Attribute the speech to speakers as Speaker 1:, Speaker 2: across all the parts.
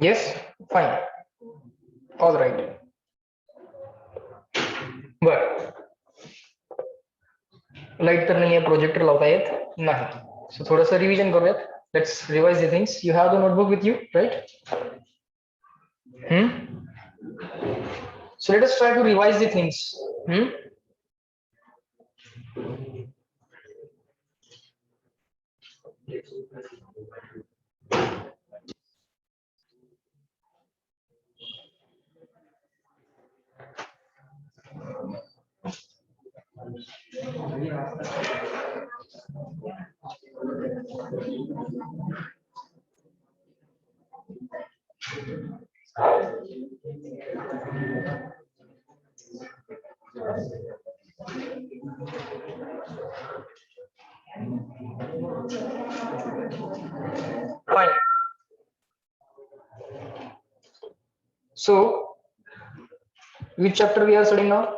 Speaker 1: Yes, fine, all right. बर, light तर नाहीये, प्रोजेक्टर लावता येत नाही. सो थोडंसं रिव्हिजन करूयात. Let's revise the things. You have the notebook with you, right? So let us try to revise the things. Fine. So which chapter we are studying now?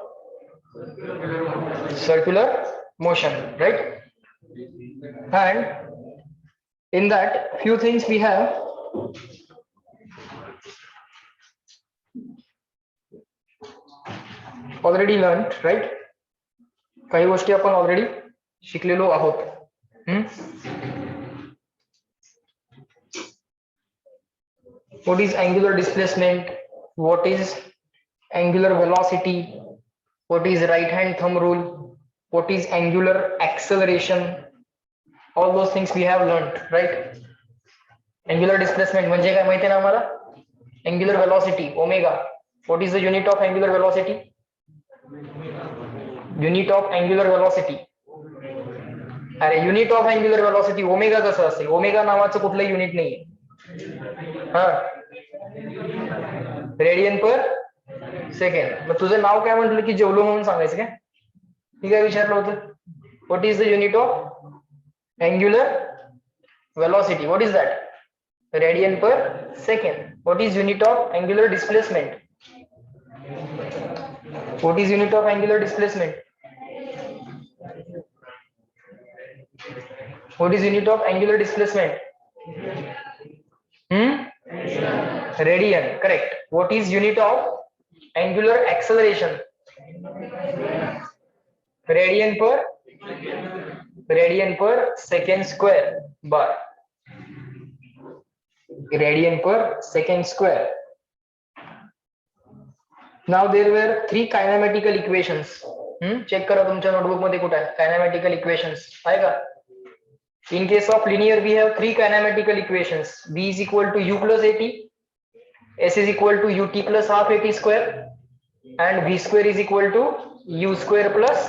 Speaker 1: Circular motion, right? And in that few things we have already learned, right? काही गोष्टी आपण already शिकलेलो आहोत. What is angular displacement? What is angular velocity? What is right hand thumb rule? What is angular acceleration? All those things we have learned, right? Angular displacement म्हणजे काय माहिती आहे ना आम्हाला? Angular velocity, omega. What is the unit of angular velocity? Unit of angular velocity. अरे unit of angular velocity omega कसं असेल? Omega नावाचं कुठलं युनिट नाहीये. हा, रेडियन पर सेकंड. मग तुझं नाव काय म्हटलं की जेवलो म्हणून सांगायचं काय? मी काय विचारलं होतं? What is the unit of angular velocity? What is that? Radian per second. What is unit of angular displacement? What is unit of angular displacement? What is unit of angular displacement? Radian, correct. What is unit of angular acceleration? Radian per second square bar. Radian per second square. Now there were three kinematical equations. Check करा तुमच्या notebook मध्ये कुठे आहे kinematical equations आहे का? In case of linear we have three kinematical equations. V is equal to u plus at, s is equal to ut plus half at square, and v square is equal to u square plus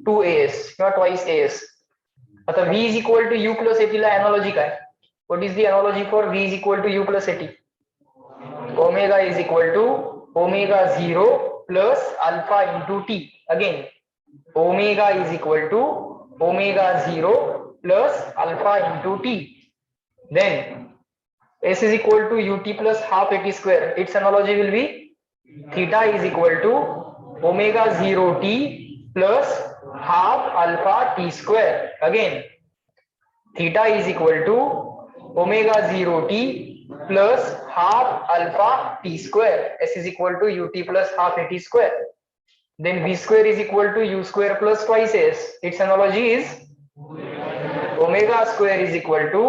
Speaker 1: 2as किंवा twice as. आता v is equal to u plus at La analogy काय? What is the analogy for v is equal to u plus at? Omega is equal to omega 0 plus alpha into t. Again, omega is equal to omega 0 plus alpha into t. Then s is equal to ut plus half at square. Its analogy will be theta is equal to omega 0 t plus half alpha t square. Again, theta is equal to omega 0 t plus half alpha t square. S is equal to ut plus half at square. Then v square is equal to u square plus twice s. Its analogy is omega square is equal to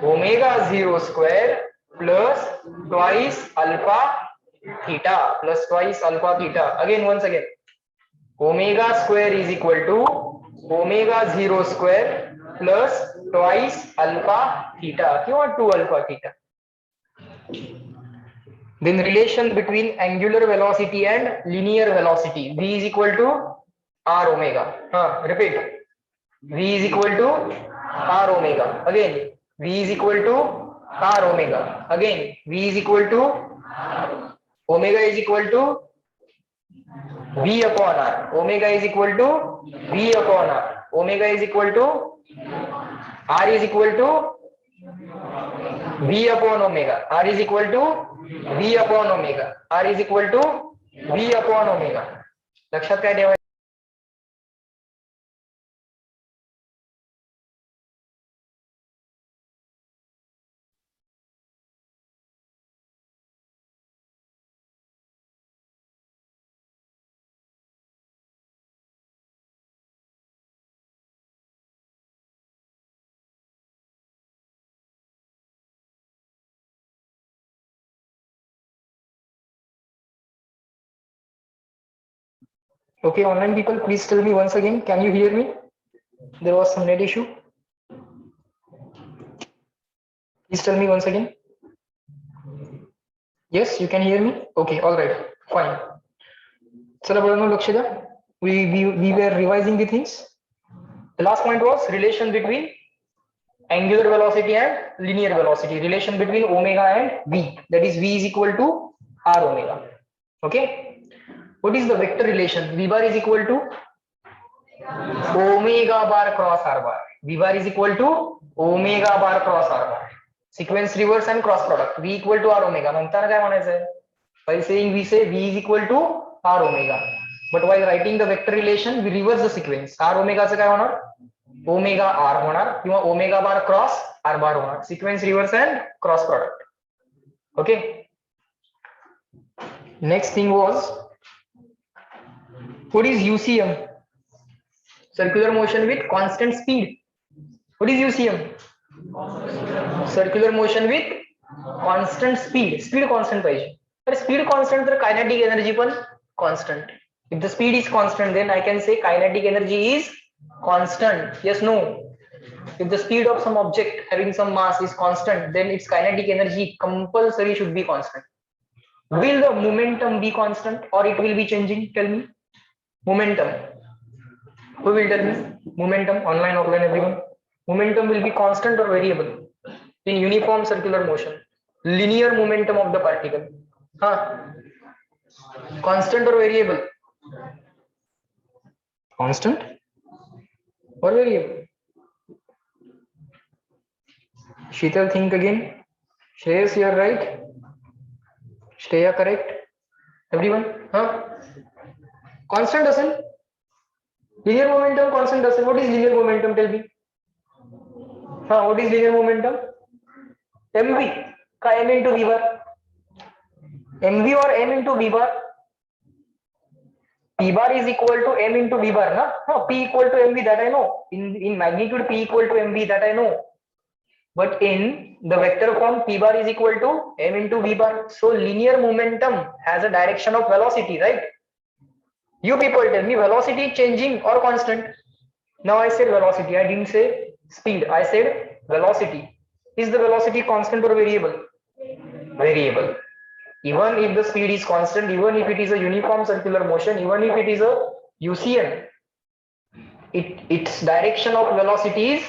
Speaker 1: omega 0 square plus twice alpha theta plus twice alpha theta. Again, once again, omega square is equal to omega 0 square plus twice alpha theta किंवा 2 alpha theta. Then relation between angular velocity and linear velocity. V is equal to r omega. Repeat. V is equal to r omega. Again, V is equal to r omega. Again, V is equal to omega is equal to V upon r. Omega is equal to V upon r. Omega is equal to r is equal to V upon omega. R is equal to V upon omega. R is equal to V upon omega. लक्षात काय ठेवायचं? Okay, online people, please tell me once again, can you hear me? There was some net issue. Please tell me once again. Yes, you can hear me? Okay, all right, fine. चला बड़ा लक्ष्य द्या. We were revising the things. The last point was relation between angular velocity and linear velocity. Relation between omega and v. That is v is equal to r omega. Okay. What is the vector relation? V bar is equal to omega bar cross r bar. V bar is equal to omega bar cross r bar. Sequence reverse and cross product. V equal to r omega. नंतर काय म्हणायचं? By saying we say V is equal to r omega. But while writing the vector relation, we reverse the sequence. R omega चं काय होणार? Omega r होणार किंवा omega bar cross r bar होणार. Sequence reverse and cross product. Okay. Next thing was, what is UCM? Circular motion with constant speed. What is UCM? Circular motion with constant speed. Speed constant पाहिजे. तर speed constant तर kinetic energy पण constant. If the speed is constant, then I can say kinetic energy is constant. Yes, no. If the speed of some object having some mass is constant, then its kinetic energy compulsory should be constant. Will the momentum be constant or it will be changing? Tell me. Momentum. Who will tell me? Momentum, online, offline, everyone. Momentum will be constant or variable in uniform circular motion. Linear momentum of the particle. Constant or variable? Constant or variable? Sheetal, think again. Shreyas, you are right. Shreya, correct. Everyone? Constant doesn't. Linear momentum constant doesn't. What is linear momentum? Tell me. What is linear momentum? mv का m into v bar? mv or m into v bar? P bar is equal to m into v bar, na? No, P equal to mv, that I know. In magnitude, P equal to mv, that I know. But in the vector form, P bar is equal to m into v bar. So linear momentum has a direction of velocity, right? You people tell me, velocity changing or constant? Now I said velocity. I didn't say speed. I said velocity. Is the velocity constant or variable? Variable. Even if the speed is constant, even if it is a uniform circular motion, even if it is a UCM, its direction of velocity is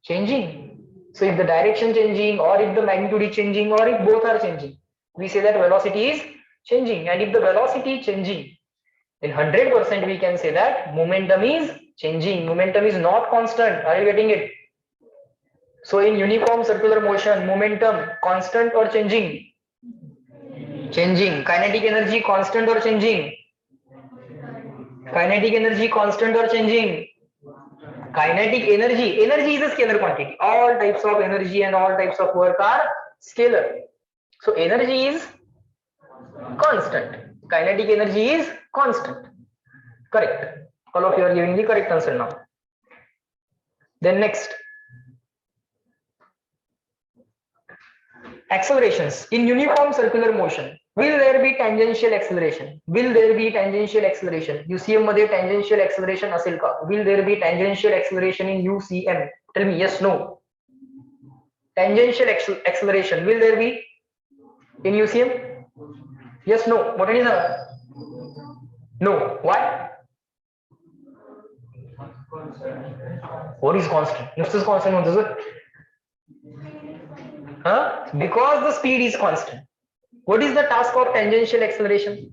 Speaker 1: changing. So if the direction changing, or if the magnitude is changing, or if both are changing, we say that velocity is changing. And if the velocity is changing, then 100% we can say that momentum is changing. Momentum is not constant. Are you getting it? So in uniform circular motion, momentum constant or changing? Changing. Kinetic energy constant or changing? Kinetic energy constant or changing? Kinetic energy. Energy is a scalar quantity. All types of energy and all types of work are scalar. So energy is constant. Kinetic energy is constant. Correct. All of you are giving the correct answer now. Then next. Accelerations. In uniform circular motion, will there be tangential acceleration? Will there be tangential acceleration? UCM मध्ये tangential acceleration असेल का? Will there be tangential acceleration in UCM? Tell me yes, no. Tangential acceleration, will there be in UCM? Yes, no. What is that? No. Why? What is constant? नुसतंच constant म्हणतो sir. Because the speed is constant. What is the task of tangential acceleration?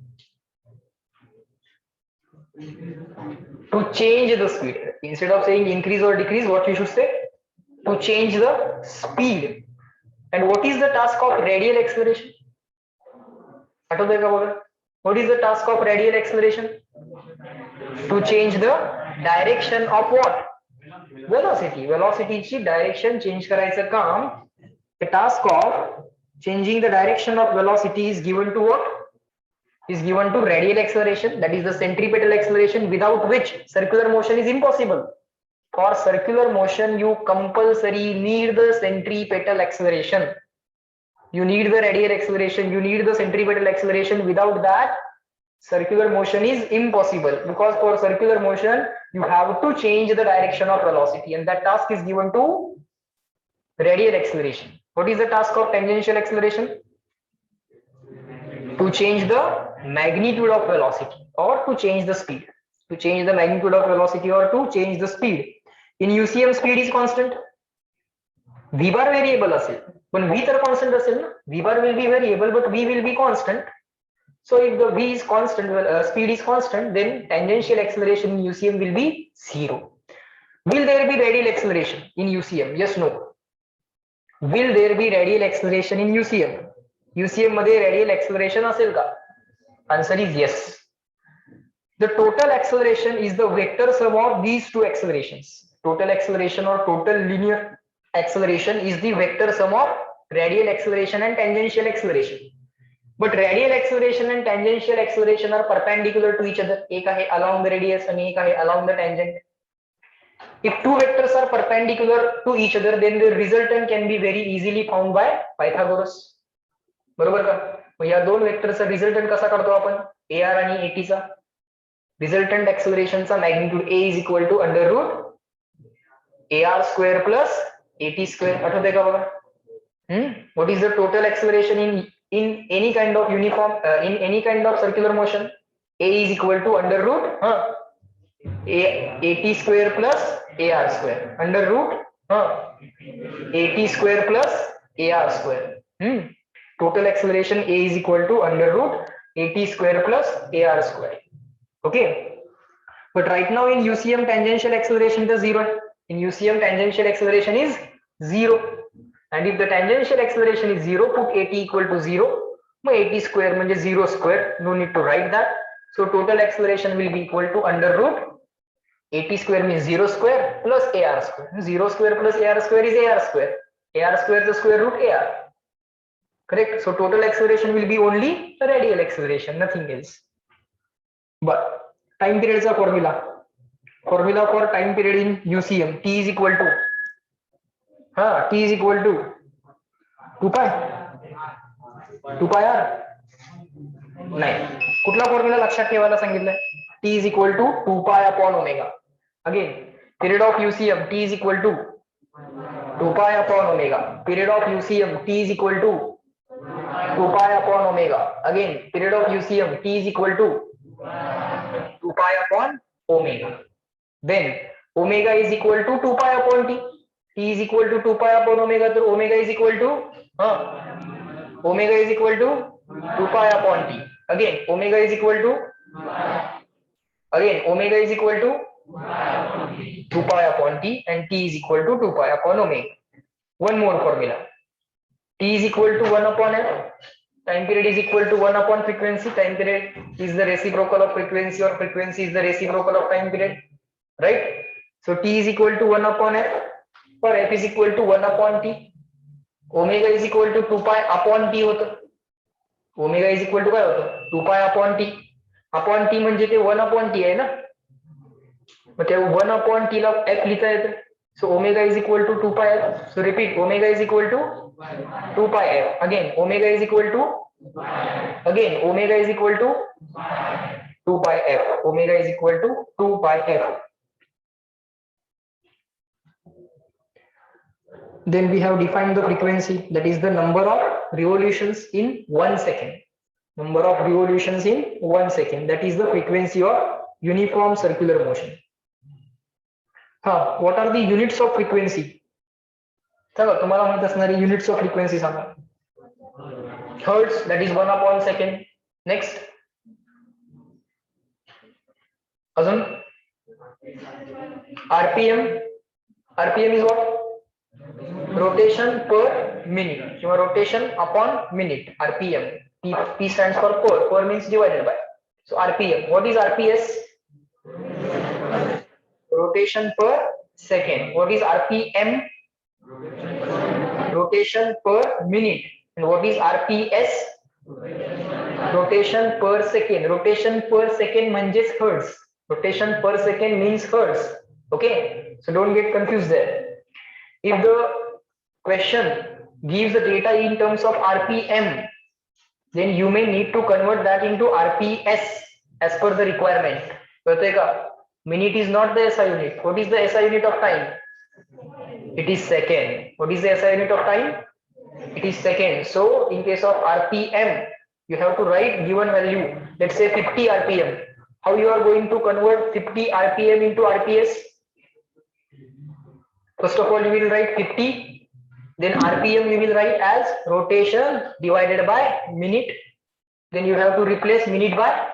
Speaker 1: To change the speed. Instead of saying increase or decrease, what you should say? To change the speed. And what is the task of radial acceleration? What is the task of radial acceleration? To change the direction of what? Velocity. Velocity ची direction change करायचं काम. The task of changing the direction of velocity is given to what? Is given to radial acceleration, that is the centripetal acceleration, without which circular motion is impossible. For circular motion, you compulsory need the centripetal acceleration. You need the radial acceleration, you need the centripetal acceleration. Without that, circular motion is impossible, because for circular motion you have to change the direction of velocity, and that task is given to radial acceleration. What is the task of tangential acceleration? To change the magnitude of velocity or to change the speed. To change the magnitude of velocity or to change the speed. In UCM speed is constant, v bar variable असेल, पण v तर constant असेल ना. v bar will be variable but v will be constant. So if the v is constant, speed is constant, then tangential acceleration in UCM will be 0. Will there be radial acceleration in UCM? Yes, no. Will there be radial acceleration in UCM? UCM मध्ये radial acceleration असेल का? Answer is yes. The total acceleration is the vector sum of these two accelerations. Total acceleration or total linear acceleration is the vector sum of radial acceleration and tangential acceleration. But radial acceleration and tangential acceleration are perpendicular to each other. एक आहे along the radius आणि एक आहे along the tangent. If two vectors are perpendicular to each other, then the resultant can be very easily found by Pythagoras. बरोबर का? मग या दोन वेक्टरचा resultant कसा काढतो आपण? AR आणि AT चा. रिझल्टंट एक्सेलरेशनचा magnitude A is equal to under root AR square plus AT square. आठवतंय का बघा? What is the total acceleration in any kind of uniform in any kind of circular motion? A is equal to under root AT square plus AR square under root AT square plus AR square. Total acceleration A is equal to under root AT square plus AR square. Okay, but right now in UCM tangential acceleration is 0. In UCM tangential acceleration is 0, and if the tangential acceleration is 0, put AT equal to 0. AT square means 0 square, no need to write that. So total acceleration will be equal to under root AT square means 0 square plus AR square. 0 square plus AR square is AR square. AR square is the square root AR. Correct? So total acceleration will be only the radial acceleration, nothing else. But time period is a formula. Formula for time period in UCM. T is equal to T is equal to 2 pi r. नाही, कुठला formula लक्षात ठेवायला सांगितलंय? T is equal to 2 pi upon omega. Again, period of UCM T is equal to 2 pi upon omega. Period of UCM T is equal to 2 pi upon omega. Again, period of UCM T is equal to 2 pi upon omega. Then omega is equal to 2 pi upon t. T is equal to 2 pi upon omega. So omega is equal to omega is equal to 2 pi upon t. Again, omega is equal to omega is equal to 2 pi upon t, and t is equal to 2 pi upon omega. One more formula. T is equal to 1 upon f. Time period is equal to 1 upon frequency. Time period is the reciprocal of frequency, or frequency is the reciprocal of time period. Right? So T is equal to 1 upon f, or f is equal to 1 upon t. Omega is equal to 2 pi upon t होतं. Omega is equal to काय होतं? 2 pi upon t. Upon t म्हणजे ते 1 upon t आहे ना. मग ते 1 upon t ला f लिहिता येतं. So omega is equal to 2 pi f. So repeat, omega is equal to 2 pi f. Again, omega is equal to omega is equal to 2 pi f. Omega is equal to 2 pi f. Then we have defined the frequency, that is the number of revolutions in 1 second. Number of revolutions in 1 second. That is the frequency of uniform circular motion. What are the units of frequency? तुम्हाला माहित असणारी units of frequency Sanga. Hertz, that is 1 upon second. Next. अजून RPM. RPM is what? Rotation per minute किंवा rotation upon minute. RPM. P stands for per. Per means divided by. So RPM. What is RPS? Rotation per second. What is RPM? Rotation per minute. And what is RPS? Rotation per second. Rotation per second म्हणजेच hertz. Rotation per second means hertz. Okay, so don't get confused there. If the question gives the data in terms of RPM, then you may need to convert that into RPS. as per the requirement. कळतंय का? Minute is not the SI unit. What is the SI unit of time? It is second. What is the SI unit of time? It is second. So in case of RPM, you have to write given value. Let's say 50 RPM. How you are going to convert 50 RPM into RPS? First of all, you will write 50. Then RPM you will write as rotation divided by minute. Then you have to replace minute by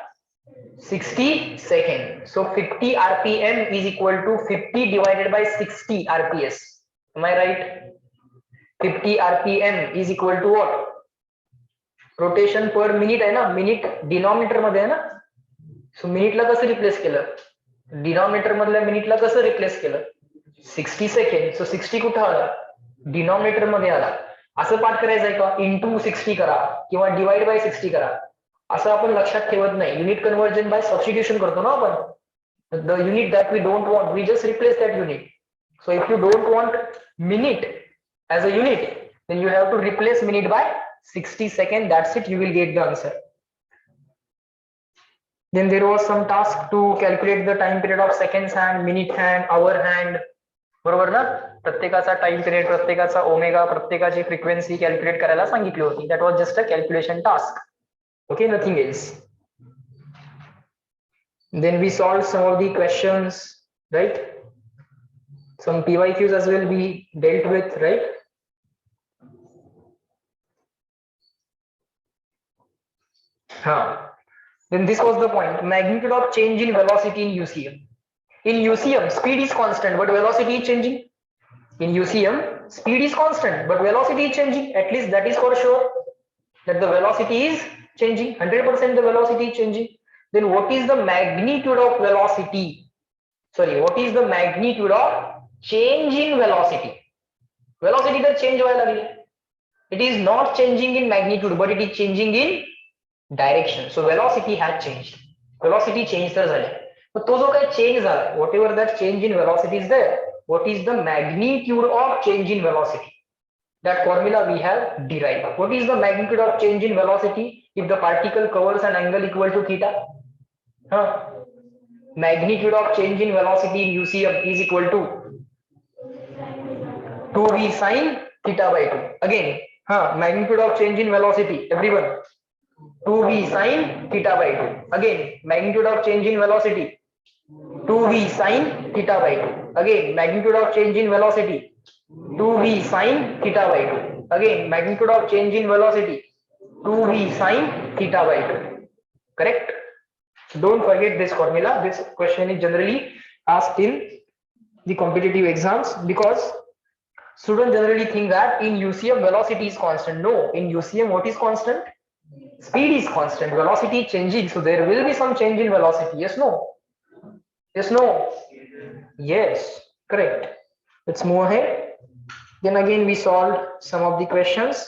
Speaker 1: 60 seconds. So 50 RPM is equal to 50 divided by 60 RPS. Am I right? 50 RPM is equal to what? Rotation per minute है ना, minute denominator मध्ये आहे ना. So minute ला कसं replace केलं? Denominator मधल्या minute ला कसं replace केलं? 60 सेकंड. So 60 कुठं आला? डिनॉमिनेटर मध्ये आला. असं पाठ करायचंय का? इंटू 60 करा किंवा डिवाइड बाय 60 करा, असं आपण लक्षात ठेवत नाही. युनिट कन्वर्जन बाय सबस्टिट्यूशन करतो ना आपण. The unit that we don't want, we just replace that unit. So if you don't want minute as a unit, then you have to replace minute by 60 seconds. That's it, you will get the answer. Then there was some task to calculate the time period of seconds hand, minute hand, hour hand. बरोबर ना? प्रत्येकाचा time period, प्रत्येकाचा omega, प्रत्येकाची frequency calculate करायला सांगितली होती. That was just a calculation task. Okay, nothing else. Then we solved some of the questions, right? Some PYQs as well we dealt with, right? Then this was the point. Magnitude of change in velocity in UCM. In UCM, speed is constant, but velocity is changing. In UCM, speed is constant, but velocity is changing. At least that is for sure, that the velocity is changing. 100% the velocity is changing. Then what is the magnitude of velocity? Sorry, what is the magnitude of change in velocity? Velocity that change व्हायला लागली. It is not changing in magnitude, but it is changing in direction. So velocity has changed. Velocity change तर झाले. But तो जो काही change झाला, whatever that change in velocity is there, what is the magnitude of change in velocity? That formula we have derived. What is the magnitude of change in velocity if the particle covers an angle equal to theta? Magnitude of change in velocity in UCM is equal to 2v sin theta by 2. Again, magnitude of change in velocity, everyone. 2v sin theta by 2. Again, magnitude of change in velocity, 2v sin theta by 2. Again, magnitude of change in velocity, 2v sin theta by 2. Again, magnitude of change in velocity, 2v sin theta by 2. Correct? So don't forget this formula. This question is generally asked in the competitive exams, because students generally think that in UCM velocity is constant. No, in UCM what is constant? Speed is constant, velocity is changing, so there will be some change in velocity. Yes, no? Yes, no? Yes, correct. Let's move ahead. Then again we solved some of the questions.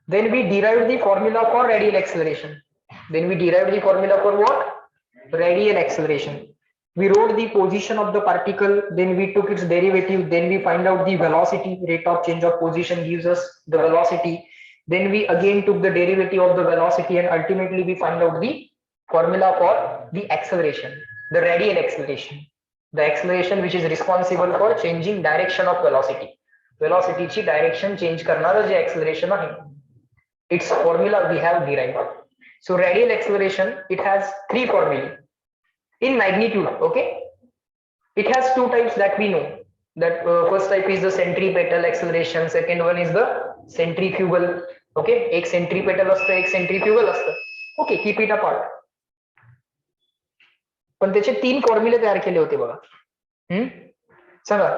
Speaker 1: Then we derived the formula for radial acceleration. Then we derived the formula for what? Radial acceleration. We wrote the position of the particle, then we took its derivative, then we find out the velocity. Rate of change of position gives us the velocity. Then we again took the derivative of the velocity, and ultimately we find out the formula for the acceleration, the radial acceleration, the acceleration which is responsible for changing direction of velocity. Velocity ची direction change करणारं जे acceleration आहे, its formula we have derived. So radial acceleration, it has three formulae in magnitude. Okay, it has two types that we know. That first type is the centripetal acceleration, second one is the centrifugal. Okay, एक centripetal असतं, एक centrifugal असतं. Okay, keep it apart. पण त्याचे तीन फॉर्म्युले तयार केले होते बघा. सांगा,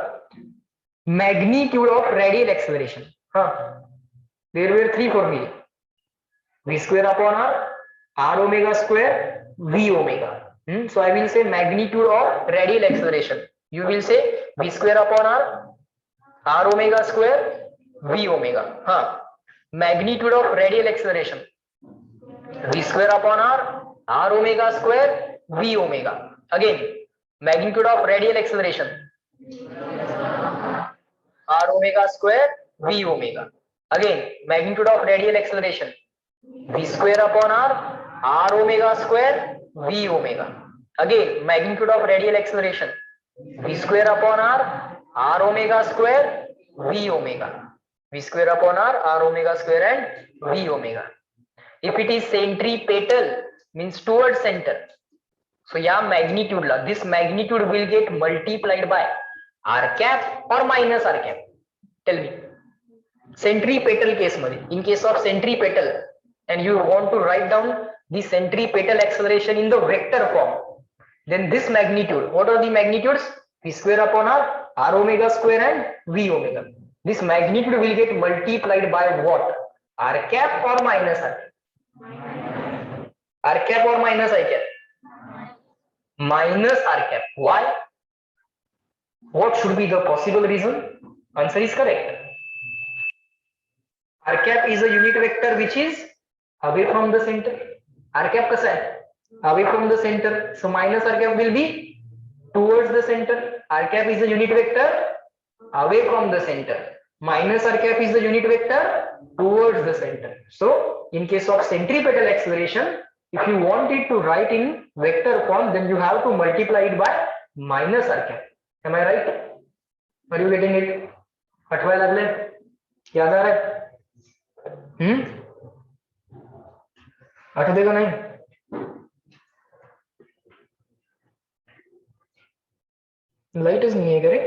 Speaker 1: magnitude of radial acceleration. There were three formulae: v square upon r omega square, v omega. So I will say magnitude of radial acceleration. You will say v square upon r omega square, v omega. Magnitude of radial acceleration, v square upon r omega square, v omega. Again, magnitude of radial acceleration, r omega square, v omega. Again, magnitude of radial acceleration, v square upon r omega square v omega. Again, magnitude of radial acceleration v square upon r omega square v omega, v square upon r omega square and v omega. If it is centripetal means towards center, so या magnitude La this magnitude will get multiplied by r cap or minus r cap. Tell me, centripetal case मध्ये, in case of centripetal and you want to write down the centripetal acceleration in the vector form, then this magnitude, what are the magnitudes? V square upon r omega square and v omega. This magnitude will get multiplied by what? R cap or minus r cap? R cap or minus I cap? Minus r cap. Why? What should be the possible reason? Answer is correct. R cap is a unit vector which is away from the center. R cap कैसा है? Away from the center. So minus r cap will be towards the center. R cap is a unit vector away from the center. Minus r cap is the unit vector towards the center. So in case of centripetal acceleration, if you want it to write in vector form, then you have to multiply it by minus r cap. Am I right? Are you getting it? आठवायला लागले? याद आ रहा है? आठवते का नहीं? Light नहीं है करे?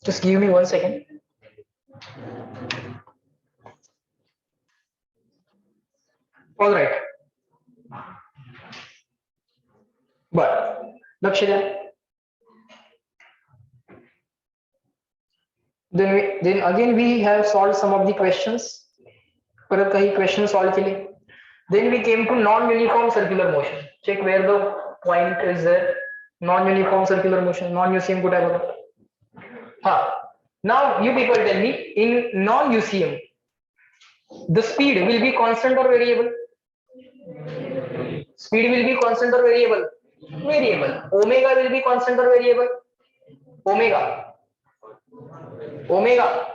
Speaker 1: Just give me 1 second. All right. But लक्ष द्या. Then again we have solved some of the questions. परत काही questions solve केले. Then we came to non-uniform circular motion. Check where the point is there. Non-uniform circular motion. Non-UCM कुठे आहे बघा. हाँ. Now you people tell me, in non-UCM, the speed will be constant or variable? Speed will be constant or variable? Variable. Omega will be constant or variable? Omega. Omega.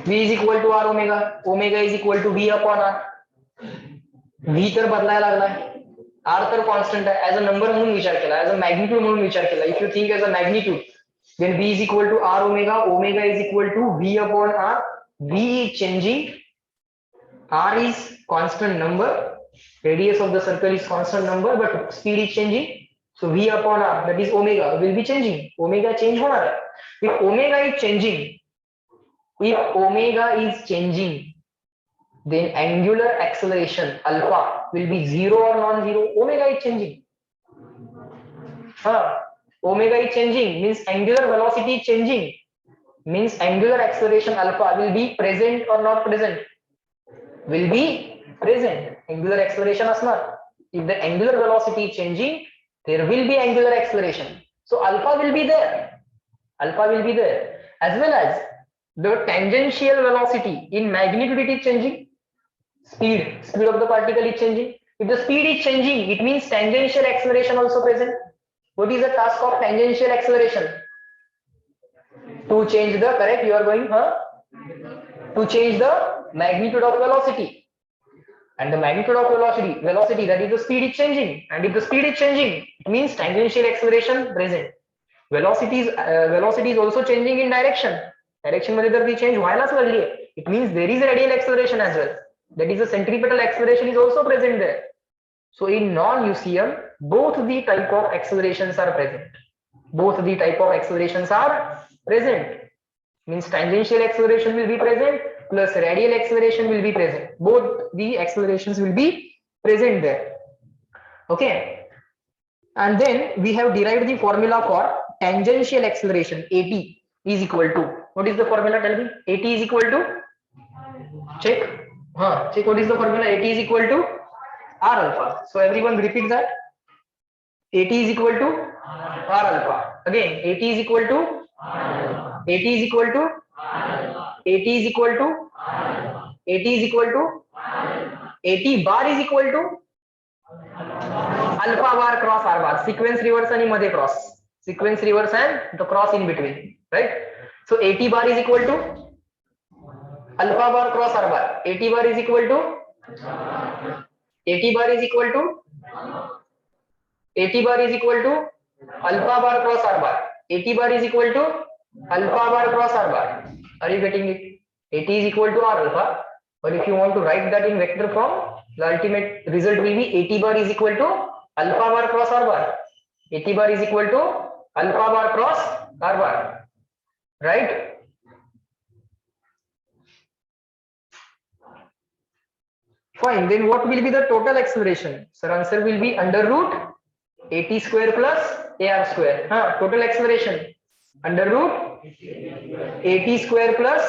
Speaker 1: V is equal to r omega. Omega is equal to v upon r. V तर बदलायला लागलाय. R तर constant आहे. As a number म्हणून विचार केला. As a magnitude म्हणून विचार केला. If you think as a magnitude, then V is equal to r omega. Omega is equal to v upon r. V is changing. R is constant number. Radius of the circle is constant number, but speed is changing. So v upon r, that is omega, will be changing. Omega change होणार है. If omega is changing, then angular acceleration alpha will be 0 or non-zero. Omega is changing. Omega is changing means angular velocity is changing. Means angular acceleration alpha will be present or not present? Will be present. Angular acceleration असणार. If the angular velocity is changing, there will be angular acceleration. So alpha will be there. Alpha will be there. As well as the tangential velocity in magnitude it is changing. Speed of the particle is changing. If the speed is changing, it means tangential acceleration also present. What is the task of tangential acceleration? To change the, correct, you are going, to change the magnitude of velocity. And the magnitude of velocity, that is the speed is changing. And if the speed is changing, it means tangential acceleration present. Velocity is also changing in direction. Direction मध्ये तर ती change व्हायलाच लागली आहे. It means there is a radial acceleration as well. That is the centripetal acceleration is also present there. So in non-UCM, both the type of accelerations are present. Both the type of accelerations are present. Means tangential acceleration will be present plus radial acceleration will be present. Both the accelerations will be present there. Okay. And then we have derived the formula for tangential acceleration. AT is equal to, what is the formula? Tell me. AT is equal to, check. Check what is the formula. AT is equal to R alpha. So everyone repeat that. AT is equal to R alpha. Again, AT is equal to, AT is equal to, AT is equal to, AT is equal to, AT bar is equal to, alpha bar cross R bar, sequence reverse आणि मध्ये cross, sequence reverse and the cross in between, right. So AT bar is equal to alpha bar cross r bar. AT bar is equal to AT bar is equal to AT bar is equal to alpha bar cross r bar. AT bar is equal to alpha bar cross r bar. Are you getting it? AT is equal to r alpha, but if you want to write that in vector form, the ultimate result will be AT bar is equal to alpha bar cross r bar. AT bar is equal to alpha bar cross r bar, right? Fine. Then what will be the total acceleration? Sir, answer will be under root AT square plus AR square. Total acceleration under root AT square plus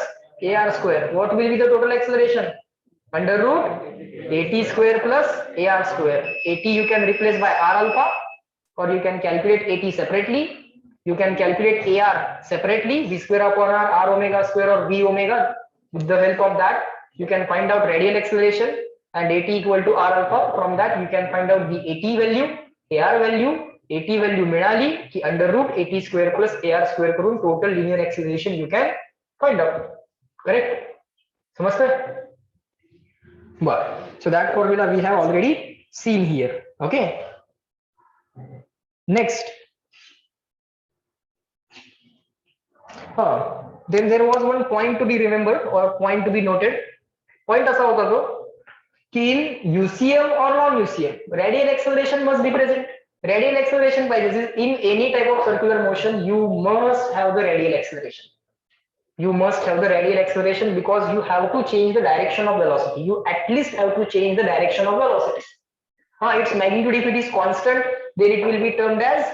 Speaker 1: AR square. What will be the total acceleration? Under root AT square plus AR square. AT you can replace by R alpha, or you can calculate AT separately. You can calculate AR separately, V square upon R omega square or V omega. With the help of that, you can find out radial acceleration and AT equal to R alpha. From that, you can find out the AT value, AR value, AT value मिळाली की under root AT square plus AR square करून total linear acceleration you can find out. Correct? समजतंय? But so that formula we have already seen here. Okay. Next. Then there was one point to be remembered or point to be noted. Point असा होता तो कि in UCM or non-UCM, radial acceleration must be present. Radial acceleration by this is in any type of circular motion, you must have the radial acceleration. You must have the radial acceleration because you have to change the direction of velocity. You at least have to change the direction of velocity. Its magnitude, if it is constant, then it will be termed as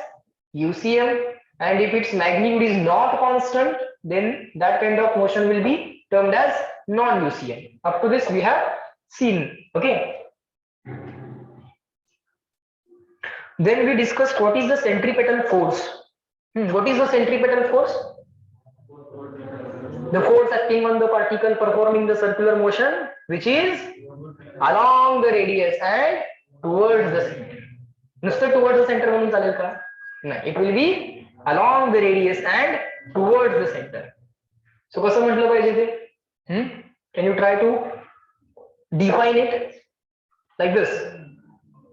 Speaker 1: UCM, and if its magnitude is not constant, then that kind of motion will be termed as non-UCM. Up to this we have seen. Okay. Then we discussed what is the centripetal force. What is the centripetal force? The force acting on the particle performing the circular motion, which is along the radius and towards the center. नुसतं towards the center म्हणून चालेल का? नाही, it will be along the radius and towards the center. So कसं म्हटलं पाहिजे ते? Can you try to define it like this?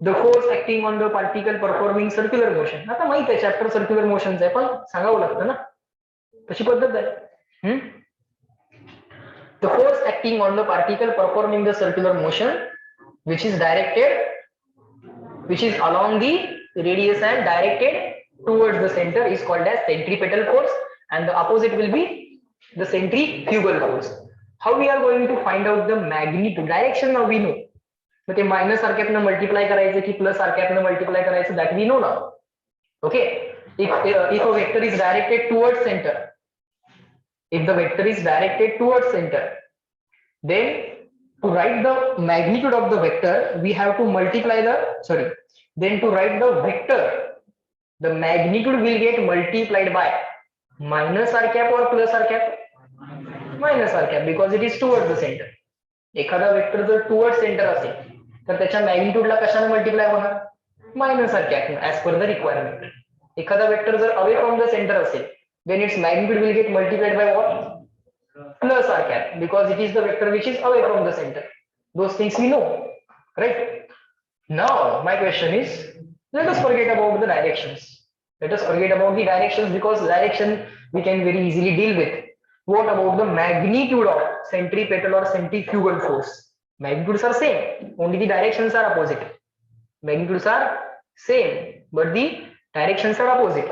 Speaker 1: The force acting on the particle performing circular motion. आता माहित आहे चॅप्टर सर्क्युलर मोशनचं आहे, पण सांगावं लागतं ना, तशी पद्धत आहे. The force acting on the particle performing the circular motion, which is along the radius and directed towards the center, is called as centripetal force, and the opposite will be the centrifugal force. How we are going to find out the magnitude? Direction now we know. But the minus arcapनं multiply करायचं की plus arcapनं multiply करायचं, that we know now. Okay. If a vector is directed towards center, if the vector is directed towards center, then to write the magnitude of the vector, we have to multiply then to write the vector, the magnitude will get multiplied by minus r cap or plus r cap? Minus r cap, because it is towards the center. एखादा vector जर towards center असेल तर त्याच्या मॅग्निट्यूडला कशाने multiply होणार? Minus r cap as per the requirement. एखादा vector जर away from the center असेल, then its magnitude will get multiplied by what? Plus r cap, because it is the vector which is away from the center. Those things we know, right? Now my question is, let us forget about the directions. Let us forget about the directions, because direction we can very easily deal with. What about the magnitude of centripetal or centrifugal force? Magnitudes are same, only the directions are opposite. Magnitudes are same, but the directions are opposite.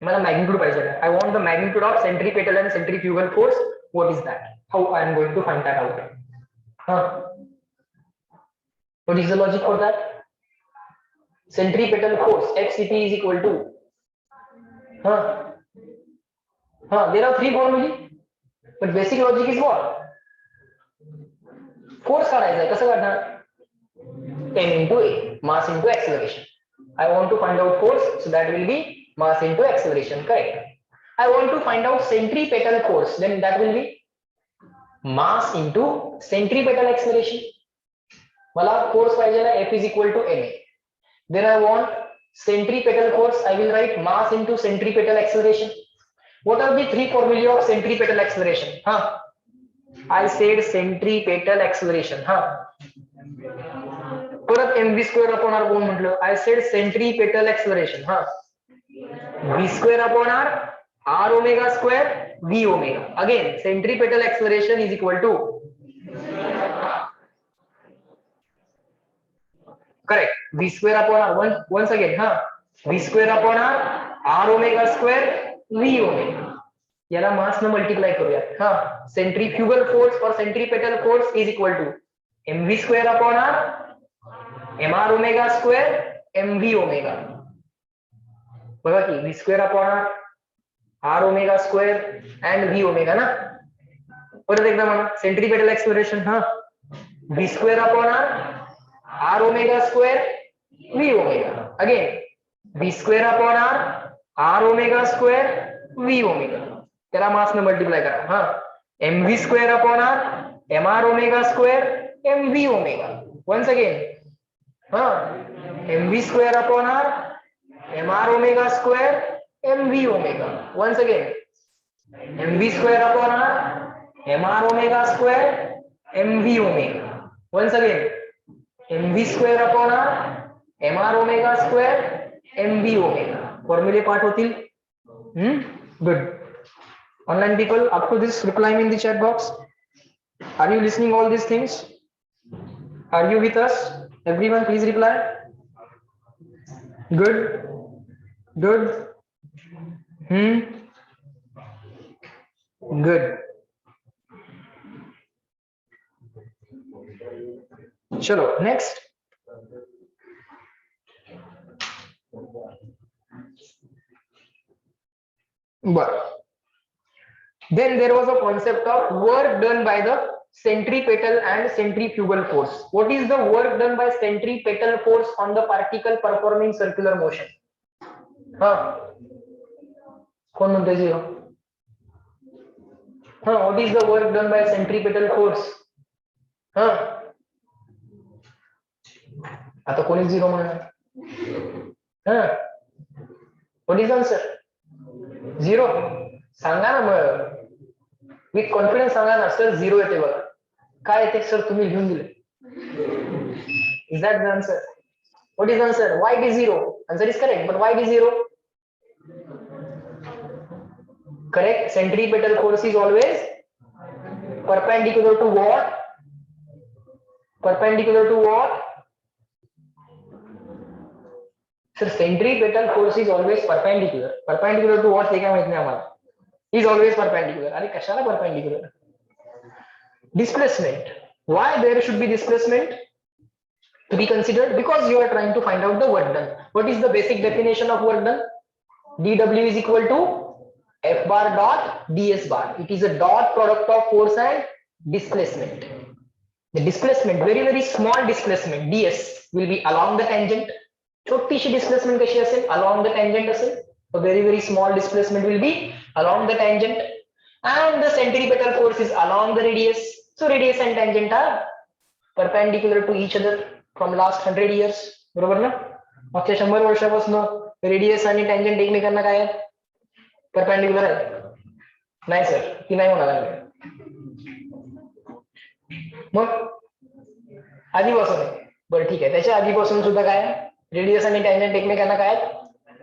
Speaker 1: मला magnitude पाहिजे. I want the magnitude of centripetal and centrifugal force. What is that? How I am going to find that out? What is the logic for that? Centripetal force FCP is equal to there are three formulae, but basic logic is what? Force काढायचा आहे, कसं काढणार? M into A, mass into acceleration. I want to find out force, so that will be mass into acceleration, correct? I want to find out centripetal force, then that will be mass into centripetal acceleration. मला force पाहिजे F is equal to ma. Then I want centripetal force. I will write mass into centripetal acceleration. What are the three formulae of centripetal acceleration? I said centripetal acceleration. परत mv square upon r कोण म्हटलं? I said centripetal acceleration. v square upon r omega square v omega. Again, centripetal acceleration is equal to, correct, v square upon r. Once again, v square upon r omega square v omega. याला मास न multiply करूया. Centrifugal force और centripetal force is equal to mv square upon r mr omega square mv omega. बघा की v square upon r omega square and v omega ना. परत एकदा म्हणा, centripetal exploration v square upon r omega square v omega. Again v square upon r omega square v omega. त्याला मास न multiply करा. mv square upon r mr omega square mv omega. Once again, mv square upon r mr omega square mv omega. Once again, mv square upon r mr omega square mv omega. Once again, mv square upon r mr omega square mv omega. फॉर्म्युले पाठ होतील. Good. Online people, up to this, replying in the chat box. Are you listening all these things? Are you with us? Everyone, please reply. Good. Good. Good. Chalo, next. But then there was a concept of work done by the centripetal and centrifugal force. What is the work done by centripetal force on the particle performing circular motion? कौन म्हणते zero? What is the work done by centripetal force? आता कोणी zero म्हणणार? What is the answer? Zero. सांगा ना मग. With confidence सांगा ना sir. Zero येते बघा. काय येते सर? तुम्ही लिहून दिले. Is that the answer? What is answer? Why it is zero? Answer is correct, but why it is zero? Correct. Centripetal force is always perpendicular to what? Perpendicular to what? Sir, centripetal force is always perpendicular. Perpendicular to what? ते काय माहित नाही आम्हाला. Is always perpendicular. अरे कशाला perpendicular? Displacement. Why there should be displacement to be considered? Because you are trying to find out the work done. What is the basic definition of work done? dW is equal to F bar dot ds bar. It is a dot product of force and displacement. The displacement, very very small displacement, ds, will be along the tangent. छोटीशी displacement कशी असेल? Along the tangent असेल. A very very small displacement will be along the tangent, and the centripetal force is along the radius. So radius and tangent are perpendicular to each other from last 100 years. बरोबर ना? मागच्या 100 वर्षापासून radius आणि tangent एकमेकांना काय आहेत? Perpendicular आहे. नाही सर, ती नाही होणार आहे. मग आधीपासून आहे. बरं ठीक आहे. त्याच्या आधीपासून सुद्धा काय? रेडियस आणि टँजंट एकमेकांना काय आहेत?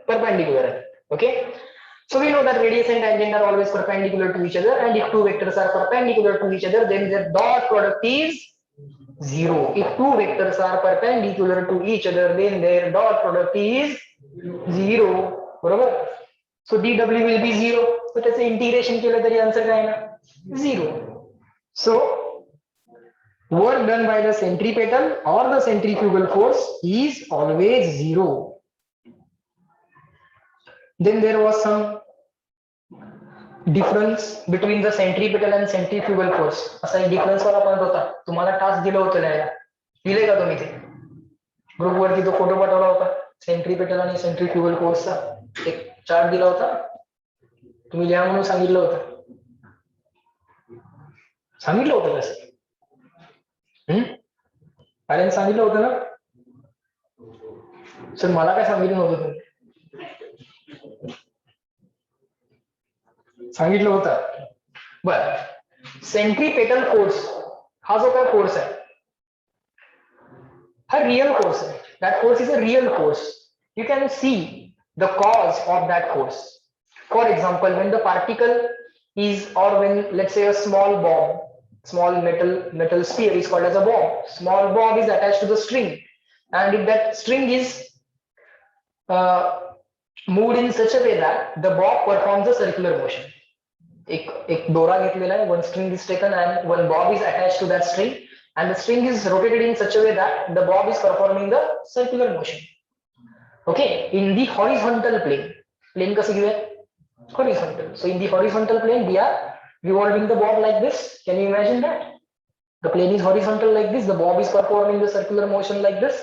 Speaker 1: परपेंडिक्युलर आहे. Okay, so we know that radius and tangent are always perpendicular to each other, and if two vectors are perpendicular to each other, then their dot product is zero. If two vectors are perpendicular to each other, then their dot product is zero. बरोबर? So dW will be zero. So त्याचे integration केलं तरी answer काय ना? Zero. So work done by the centripetal or the centrifugal force is always zero. Then there was some difference between the centripetal and centrifugal force. असा एक difference वाला point होता. तुम्हाला टास्क दिलं होतं लिहायला. लिहिले का तुम्ही ते? ग्रुप वरती तो फोटो पाठवला होता सेंट्रिपेटल आणि सेंट्रिफ्युगल फोर्सचा. एक चार्ट दिला होता. तुम्ही लिहा म्हणून सांगितलं होतं. सांगितलं होतं कसं? कारण सांगितलं होतं ना? सर मला काय सांगितलं नव्हतं तुम्ही? सांगितलं होतं. बर, सेंट्रीपेटल फोर्स हा जो काय फोर्स आहे हा रियल फोर्स आहे. That force is a real force. You can see the cause of that force. For example, when the particle is, or when let's say a small bomb, small metal sphere is called as a bomb. Small bomb is attached to the string, and if that string is moved in such a way that the bob performs a circular motion. एक दोरा घेतलेला आहे, one string is taken and one bob is attached to that string, and the string is rotated in such a way that the bob is performing the circular motion. Okay, in the horizontal plane कसं घेऊया? Horizontal. So in the horizontal plane we are revolving the bob like this. Can you imagine that? The plane is horizontal like this, the bob is performing the circular motion like this.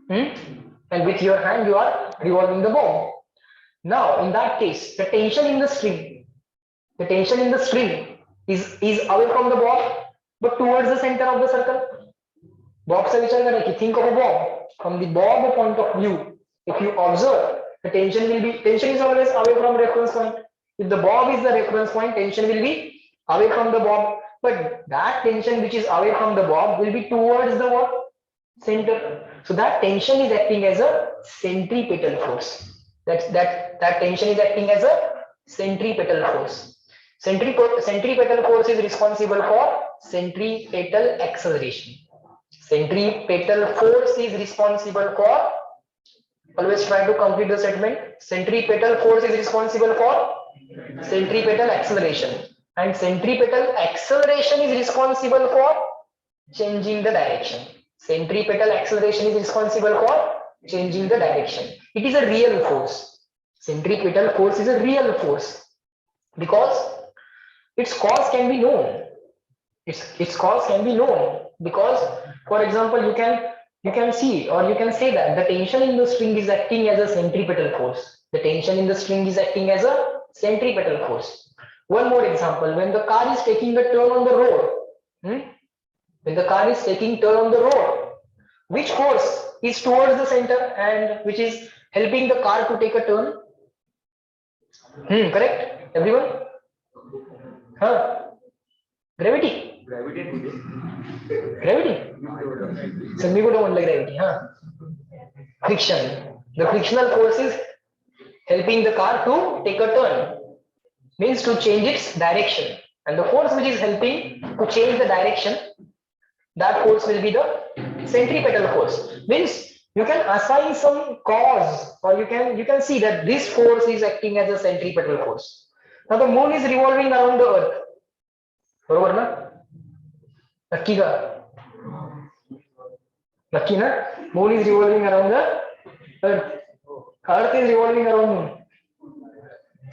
Speaker 1: And with your hand you are revolving the bob. Now in that case, the tension in the string is away from the bob but towards the center of the circle. Bob चा विचार करा की think of a bob from the bob point of view. If you observe, the tension is always away from reference point. If the bob is the reference point, tension will be away from the bob, but that tension which is away from the bob will be towards the what? Center. So that tension is acting as a centripetal force. That tension is acting as a centripetal force. Centripetal force is responsible for centripetal acceleration. Centripetal force is responsible for, always try to complete the statement. Centripetal force is responsible for centripetal acceleration, and centripetal acceleration is responsible for changing the direction. Centripetal acceleration is responsible for changing the direction. It is a real force. Centripetal force is a real force because its cause can be known. Its cause can be known because, for example, you can see, or you can say that the tension in the string is acting as a centripetal force. The tension in the string is acting as a centripetal force. One more example: when the car is taking a turn on the road, when the car is taking turn on the road, which force is towards the center and which is helping the car to take a turn? Correct, everyone? Gravity. So we would want gravity. Friction. The frictional force is helping the car to take a turn, means to change its direction, and the force which is helping to change the direction, that force will be the centripetal force. Means you can assign some cause, or you can see that this force is acting as a centripetal force. Now the moon is revolving around the earth. बरोबर ना? नक्की का? नक्की ना? Moon is revolving around the earth. Earth is revolving around moon.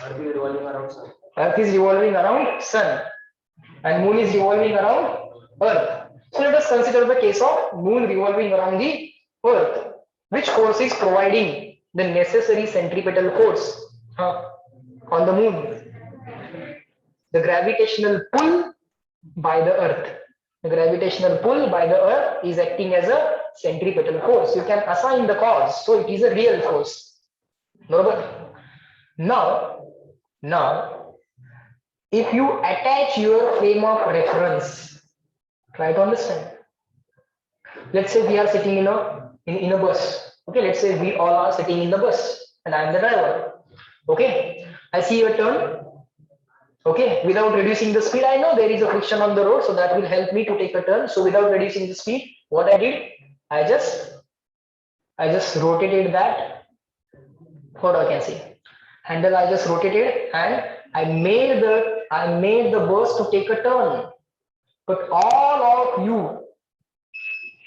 Speaker 1: Earth is revolving around sun. Earth is revolving around sun, and moon is revolving around earth. So let us consider the case of moon revolving around the earth. Which force is providing the necessary centripetal force on the moon? The gravitational pull by the earth. The gravitational pull by the earth is acting as a centripetal force. You can assign the cause, so it is a real force. Now, if you attach your frame of reference, try to understand. Let's say we are sitting in a bus. Okay, let's say we all are sitting in the bus, and I am the driver. Okay, I see a turn. Okay, without reducing the speed, I know there is a friction on the road, so that will help me to take a turn. So without reducing the speed, what I did, I just rotated that. What I can see, handle I just rotated, and I made the bus to take a turn. But all of you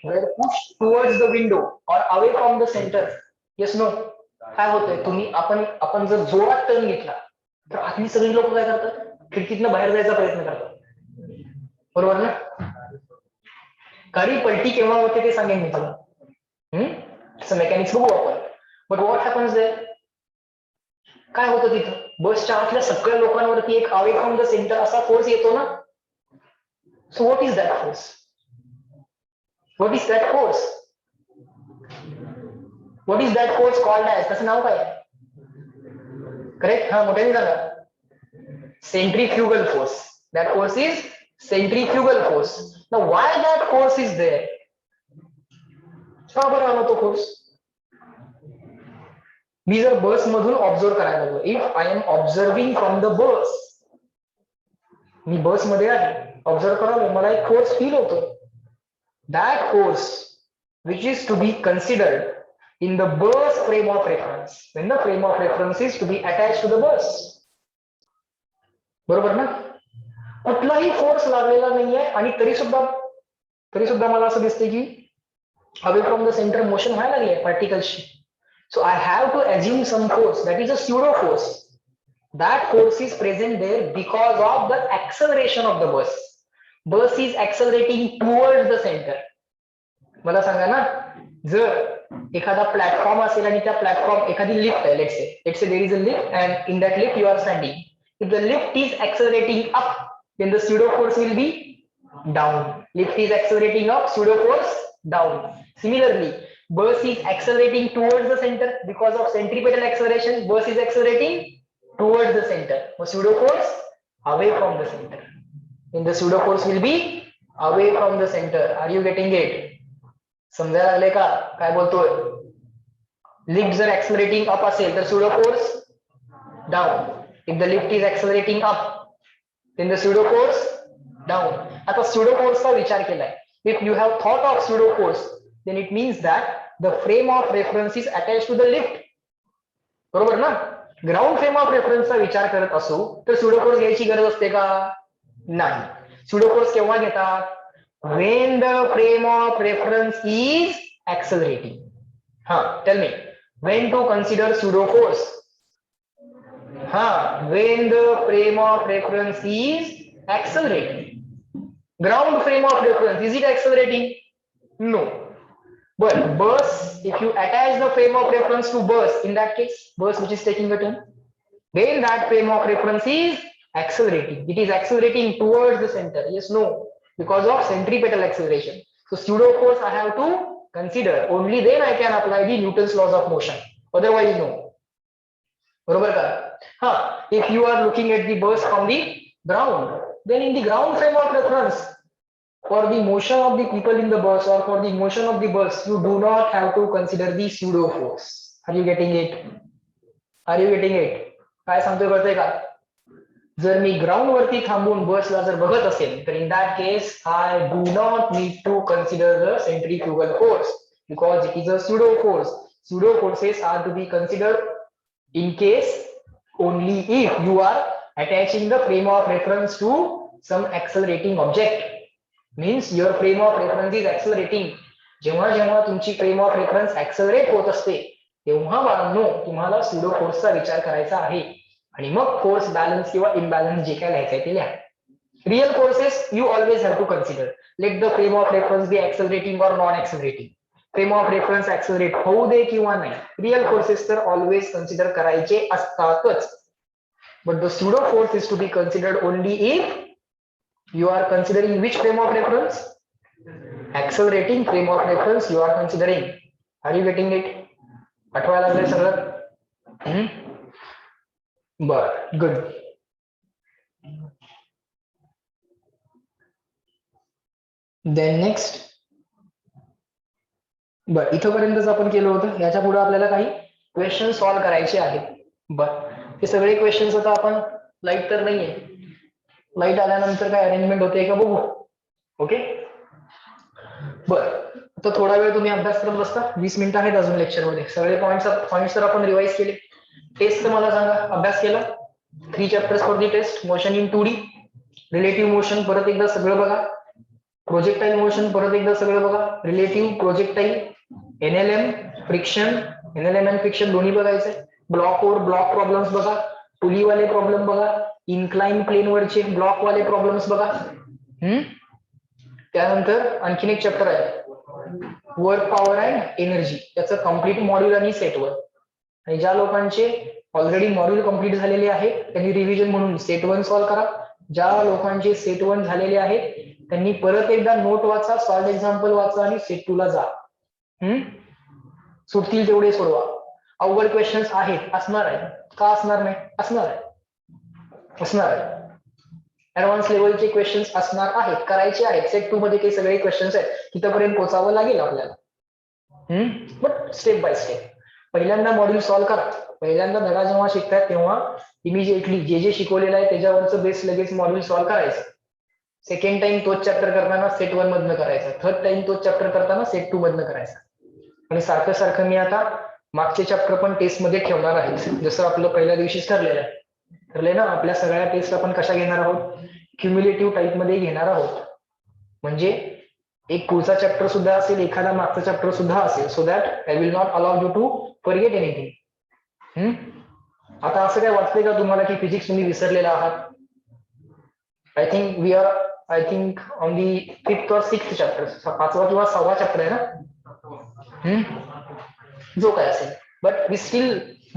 Speaker 1: were pushed towards the window or away from the center. Yes, no? काय होतंय, तुम्ही आपण जर जोरात turn घेतला तर आतली सगळी लोक काय करतात, खिडकीतनं बाहेर जायचा प्रयत्न करतात. बरोबर ना? गाडी पलटी केव्हा होते ते सांगेन मी तुला. मेकॅनिक्स बघू आपण. But what happens there? काय होतं तिथं? बसच्या आतल्या सगळ्या लोकांवरती एक अवे फ्रॉम द सेंटर असा फोर्स येतो ना. So what is that force? What is that force? What is that force called as, त्याचं नाव काय? करेक्ट, हा मोठ्याने सांगा. Centrifugal force. That force is centrifugal force. Now why that force is there? का बरं आला तो फोर्स? मी जर बस मधून ऑब्झर्व करायला लागलो, if I am observing from the bus, मी बस मध्ये आहे, ऑब्झर्व करायला मला एक फोर्स फील होतो. That force which is to be considered in the bus frame of reference, when the frame of reference is to be attached to the bus. बरोबर ना? कुठलाही फोर्स लागलेला नाहीये आणि तरी सुद्धा मला असं दिसते की away from the center motion व्हायला लागली आहे पार्टिकल्सची. So I have to assume some force, that is a pseudo force. That force is present there because of the acceleration of the bus. Bus is accelerating towards the center. मला सांगा ना, जर एखादा platform असेल आणि त्या platform, एखादी lift आहे, let's say there is a lift and in that lift you are standing. If the lift is accelerating up, then the pseudo force will be down. Lift is accelerating up, pseudo force down. Similarly, bus is accelerating towards the center because of centripetal acceleration. Bus is accelerating towards the center. So pseudo force away from the center. Then the pseudo force will be away from the center. Are you getting it? समजायला लागले का काय बोलतोय? Lift जर accelerating up असेल तर pseudo force down. If the lift is accelerating up, then the pseudo force down. आता pseudo force चा विचार केलाय. If you have thought of pseudo force, then it means that the frame of reference is attached to the lift. बरोबर ना? Ground frame of reference चा विचार करत असू तर pseudo force घ्यायची गरज असते का? नाही. pseudo force केव्हा घेतात? When the frame of reference is accelerating. Tell me, when to consider pseudo force? When the frame of reference is accelerating. Ground frame of reference, is it accelerating? No. But bus, if you attach the frame of reference to bus, in that case, bus which is taking a turn, then that frame of reference is accelerating. It is accelerating towards the center. Yes, no. Because of centripetal acceleration. So pseudo force I have to consider. Only then I can apply the Newton's laws of motion. Otherwise, no. बरोबर का? If you are looking at the bus from the ground, then in the ground frame of reference, for the motion of the people in the bus or for the motion of the bus, you do not have to consider the pseudo force. Are you getting it? Are you getting it? काय सांगतोय कळतंय का? जर मी ground वरती थांबून बसला जर बघत असेल तर in that case I do not need to consider the centrifugal force because it is a pseudo force. Pseudo forces are to be considered in case only if you are attaching the frame of reference to some accelerating object. Means your frame of reference is accelerating. जेव्हा जेव्हा तुमची frame of reference accelerate होत असते तेव्हा बाळांनो तुम्हाला pseudo force चा विचार करायचा आहे. आणि मग फोर्स बॅलन्स किंवा इम्बॅलन्स जे काय लिहायचंय ते लिहा. Real forces you always have to consider. Let the frame of reference be accelerating or non accelerating. Frame of reference accelerate होऊ दे किंवा नाही, रिअल फोर्सेस तर ऑलवेज कन्सिडर करायचे असतातच. But the pseudo force is to be considered only if you are considering which frame of reference? Accelerating frame of reference you are considering. Are you getting it? आठवायला लागले सगळं? बर, good. Then next. बर, इथपर्यंतच आपण केलं होतं. याच्या पुढे आपल्याला काही क्वेश्चन सॉल्व्ह करायचे आहेत. बर, हे सगळे क्वेश्चन्स आता आपण लाईट तर नाहीये, लाईट आल्यानंतर काय अरेंजमेंट होते का बघू. ओके. बर, आता थोडा वेळ तुम्ही अभ्यास करत बसता. 20 मिनिटं आहेत अजून लेक्चर मध्ये. सगळे पॉइंट्स तर आपण रिवाइज केले. टेस्ट मला सांगा, अभ्यास केला? 3 chapters for the test. Motion in 2D, relative motion परत एकदा सगळं बघा, प्रोजेक्टाईल मोशन परत एकदा सगळं बघा, relative projectile, NLM, friction, NLM and friction दोन्ही बघायचंय. ब्लॉक ओव्हर ब्लॉक प्रॉब्लेम्स बघा, पुलीवाले प्रॉब्लेम बघा, इन्क्लाइन प्लेन वरचे ब्लॉक वाले प्रॉब्लेम्स बघा. त्यानंतर आणखीन एक चॅप्टर आहे वर्क पॉवर अँड एनर्जी, त्याचं कम्प्लीट मॉड्यूल आणि सेट वर. आणि ज्या लोकांचे ऑलरेडी मॉड्यूल कम्प्लीट झालेले आहे त्यांनी रिव्हिजन म्हणून सेट 1 सॉल्व्ह करा. ज्या लोकांचे सेट 1 झालेले आहेत त्यांनी परत एकदा नोट वाचा, सॉल्व्ड एक्झाम्पल वाचा आणि सेट 2 ला जा. सुटतील तेवढे सोडवा. अवघड क्वेश्चन्स आहेत, असणार आहे, का असणार नाही, असणार आहे. ऍडव्हान्स लेवलचे क्वेश्चन्स असणार आहेत, करायचे आहेत. सेट 2 मध्ये काही सगळे क्वेश्चन्स आहेत, तिथपर्यंत पोहोचावं लागेल आपल्याला. But step by step. पहिल्यांदा मॉड्यूल सॉल्व्ह करा. पहिल्यांदा धडा जेव्हा शिकतात तेव्हा इमिजिएटली जे शिकवलेलं आहे त्याच्यावरचं बेस लगेच मॉड्यूल सॉल्व्ह करायचं. सेकंड टाइम तोच चॅप्टर करताना सेट 1 मधनं करायचा. थर्ड टाइम तोच चॅप्टर करताना सेट 2 मधनं करायचा. आणि सारखं सारखं मी आता मागचे चॅप्टर पण टेस्ट मध्ये ठेवणार आहे. जसं आपलं पहिल्या दिवशीच ठरलंय ना, आपल्या सगळ्या टेस्ट आपण कशा घेणार आहोत, क्युम्युलेटिव्ह टाईप मध्ये घेणार आहोत. म्हणजे एक पुढचा चॅप्टर सुद्धा असेल, एखादा मागचा चॅप्टर सुद्धा असेल, so that I will not allow you to forget anything. आता असं काय वाटतंय का तुम्हाला की फिजिक्स तुम्ही विसरलेला आहात? I think we are on the 5th or 6th chapter. 5वा किंवा 6वा चॅप्टर आहे ना, जो काय असेल. But we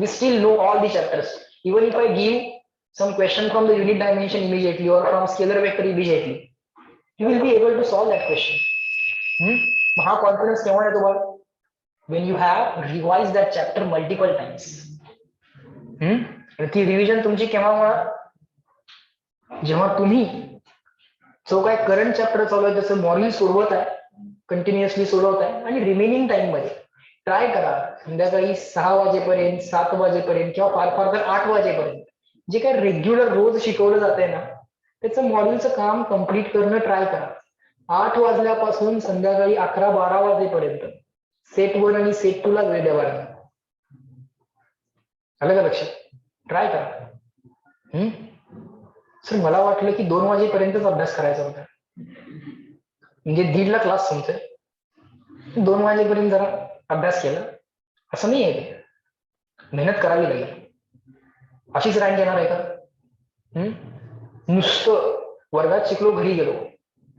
Speaker 1: still know all the chapters. Even if I give some question from the unit dimension immediately or from scalar vector immediately, you will be able to solve that question. हा confidence केव्हा येतो बघ? when you have revised that chapter multiple times. ती revision तुमची केव्हा होणार? जेव्हा तुम्ही जो काय करंट चॅप्टर चालू आहे त्याचं मॉड्यूल सोडवत आहे, कंटिन्युअसली सोडवत आहे, आणि रिमेनिंग टाइम मध्ये ट्राय करा संध्याकाळी 6 वाजेपर्यंत, 7 वाजेपर्यंत किंवा फार तर 8 वाजेपर्यंत जे काही रेग्युलर रोज शिकवलं जातंय ना त्याचं मॉड्यूलचं काम कम्प्लीट करणं ट्राय करा. 8 वाजल्यापासून संध्याकाळी 11-12 वाजेपर्यंत सेट 1 आणि सेट 2 ला वेळ द्यावा. आलं का लक्षात? ट्राय करा. सर मला वाटलं की 2 वाजेपर्यंतच अभ्यास करायचा होता, म्हणजे 1:30 ला क्लास संपतोय, 2 वाजेपर्यंत जरा अभ्यास केला, असं नाही आहे. मेहनत करावी लागेल. अशीच रँक येणार आहे का? नुसतं वर्गात शिकलो घरी गेलो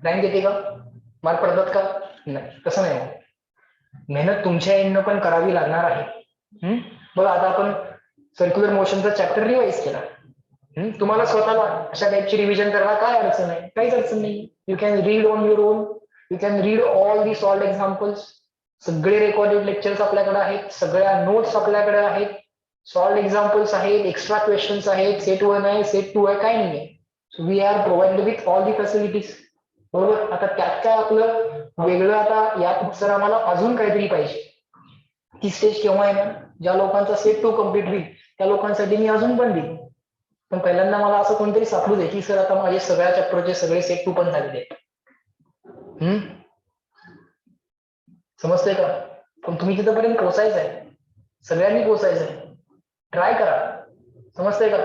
Speaker 1: रँक येते का? मार्क पडतात का? नाही, तसं नाही. मेहनत तुमच्या एंडनं पण करावी लागणार आहे. बघा आता आपण सर्क्युलर मोशनचा चॅप्टर रिवाइज केला. तुम्हाला स्वतःला अशा टाईपची रिव्हिजन करायला काय अडचण आहे? काहीच अडचण नाही. You can read on your own. You can read all the solved examples. सगळे रेकॉर्डेड लेक्चर्स आपल्याकडे आहेत, सगळ्या नोट्स आपल्याकडे आहेत, सॉल्व्ड एक्झाम्पल्स आहेत, एक्स्ट्रा क्वेश्चन्स आहेत, सेट 1 आहे, सेट 2 आहे, काय नाहीये. So we are provided with all the facilities. बरोबर. आता त्यात काय आपलं वेगळं, आता यात सर आम्हाला अजून काहीतरी पाहिजे. ती स्टेज केव्हा येणार? ज्या लोकांचा सेट 2 कम्प्लीट होईल त्या लोकांसाठी मी अजून पण देईन. पण पहिल्यांदा मला असं कोणतरी सापडू दे की सर आता माझे सगळ्या चॅप्टरचे सगळे सेट 2 पण झालेले आहेत. समजतंय का? पण तुम्ही तिथपर्यंत पोहोचायचं आहे, सगळ्यांनी पोहोचायचं आहे. ट्राय करा. समजतंय का?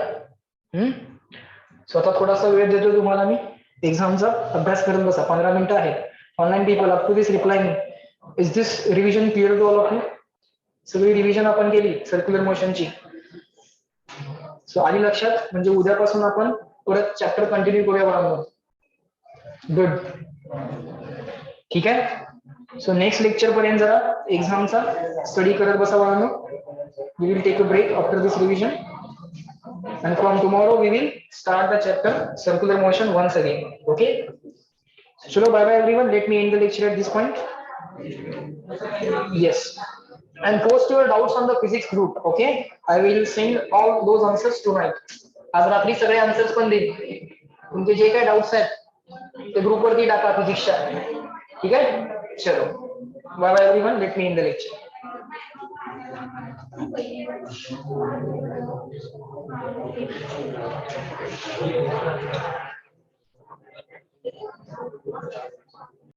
Speaker 1: स्वतः थोडासा वेळ देतो तुम्हाला मी. एक्झामचा अभ्यास करत बसा. 15 मिनिटं आहेत. Online people up to this reply me. Is this revision clear to all of you? सगळी रिव्हिजन आपण केली सर्क्युलर मोशनची. सो आली लक्षात? म्हणजे उद्यापासून आपण परत चॅप्टर कंटिन्यू करूया बाळांनो. गुड. ठीक आहे. सो नेक्स्ट लेक्चर पर्यंत जरा एक्झामचा स्टडी करत बसा बाळांनो. We will take a break after this revision and from tomorrow we will start the chapter circular motion once again. Okay, chalo, bye bye everyone. Let me end the lecture at this point. Yes, and post your doubts on the physics group. Okay, I will send all those answers tonight. आज रात्री सगळे answers पण देईन. तुमचे जे काही doubts आहेत ते group वरती टाका फिजिक्सच्या. ठीक आहे. चलो, bye bye everyone. Let me in the lecture.